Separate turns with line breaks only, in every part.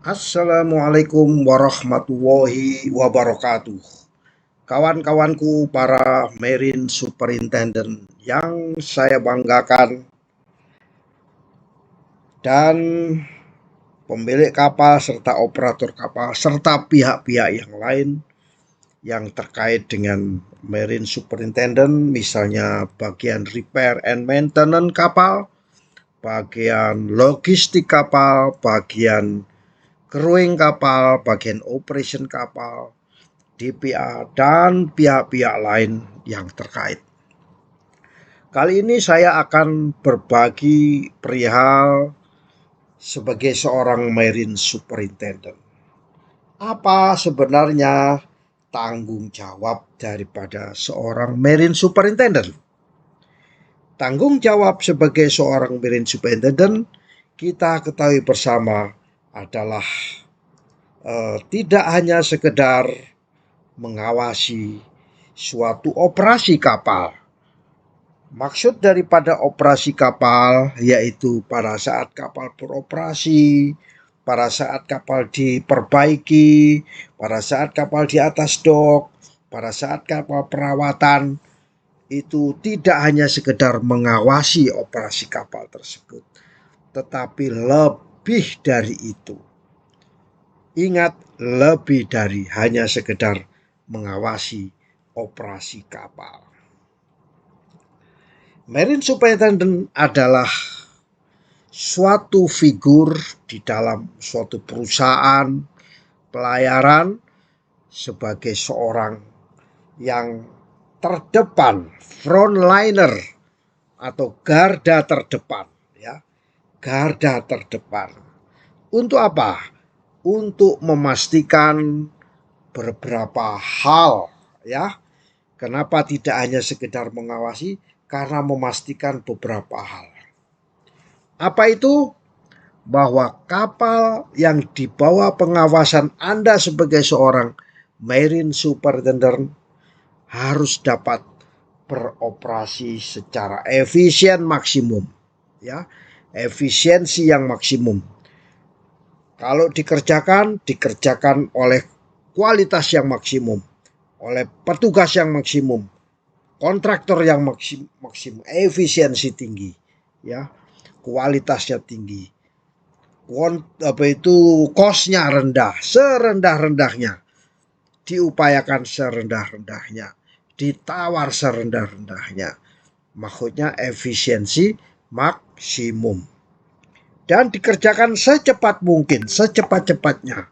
Assalamualaikum warahmatullahi wabarakatuh. Kawan-kawanku para Marine Superintendent yang saya banggakan dan pemilik kapal serta operator kapal serta pihak-pihak yang lain yang terkait dengan Marine Superintendent, misalnya bagian repair and maintenance kapal, bagian logistik kapal, bagian crewing kapal, bagian operation kapal, DPA, dan pihak-pihak lain yang terkait. Kali ini saya akan berbagi perihal sebagai seorang Marine Superintendent. Apa sebenarnya tanggung jawab daripada seorang Marine Superintendent? Tanggung jawab sebagai seorang Marine Superintendent kita ketahui bersama adalah tidak hanya sekedar mengawasi suatu operasi kapal. Maksud daripada operasi kapal yaitu pada saat kapal beroperasi, pada saat kapal diperbaiki, pada saat kapal di atas dok, pada saat kapal perawatan, itu tidak hanya sekedar mengawasi operasi kapal tersebut, tetapi lebih dari itu. Ingat, lebih dari hanya sekedar mengawasi operasi kapal. Marine Superintendent adalah suatu figur di dalam suatu perusahaan pelayaran sebagai seorang yang terdepan, frontliner atau garda terdepan, ya. Garda terdepan. Untuk apa? Untuk memastikan beberapa hal, ya. Kenapa tidak hanya sekedar mengawasi? Karena memastikan beberapa hal. Apa itu? Bahwa kapal yang di bawah pengawasan Anda sebagai seorang Marine Superintendent harus dapat beroperasi secara efisien maksimum, ya. Efisiensi yang maksimum. Kalau dikerjakan oleh kualitas yang maksimum, oleh petugas yang maksimum, kontraktor yang maksimum, efisiensi tinggi, ya, kualitasnya tinggi, kosnya rendah, serendah-rendahnya, diupayakan serendah-rendahnya, ditawar serendah-rendahnya, maksudnya efisiensi maksimum, dan dikerjakan secepat mungkin, secepat-cepatnya,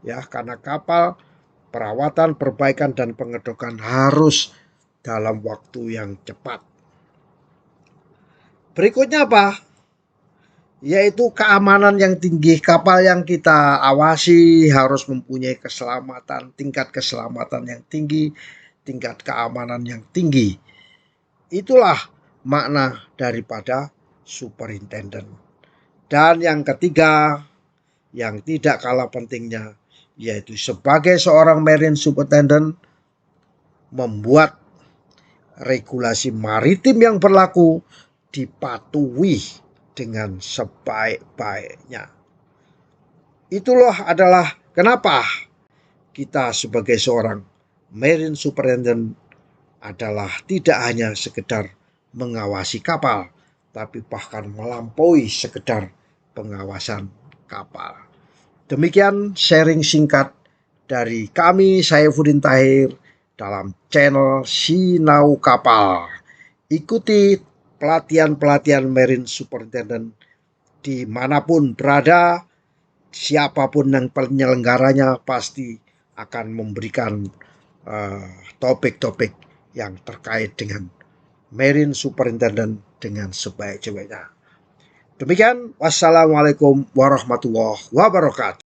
ya, karena kapal perawatan, perbaikan, dan pengedokan harus dalam waktu yang cepat. Berikutnya apa? Yaitu keamanan yang tinggi. Kapal yang kita awasi harus mempunyai keselamatan, tingkat keselamatan yang tinggi, tingkat keamanan yang tinggi. Itulah makna daripada superintendent. Dan yang ketiga, yang tidak kalah pentingnya, yaitu sebagai seorang Marine Superintendent membuat regulasi maritim yang berlaku dipatuhi dengan sebaik-baiknya. Itulah adalah kenapa kita sebagai seorang Marine Superintendent adalah tidak hanya sekedar mengawasi kapal, tapi bahkan melampaui sekedar pengawasan kapal. Demikian sharing singkat dari kami, Saifuddin Tahir, dalam channel Sinau Kapal. Ikuti pelatihan-pelatihan Marine Superintendent dimanapun berada. Siapapun yang penyelenggaranya pasti akan memberikan topik-topik yang terkait dengan Marine Superintendent dengan sebaik-baiknya. Demikian, wassalamualaikum warahmatullahi wabarakatuh.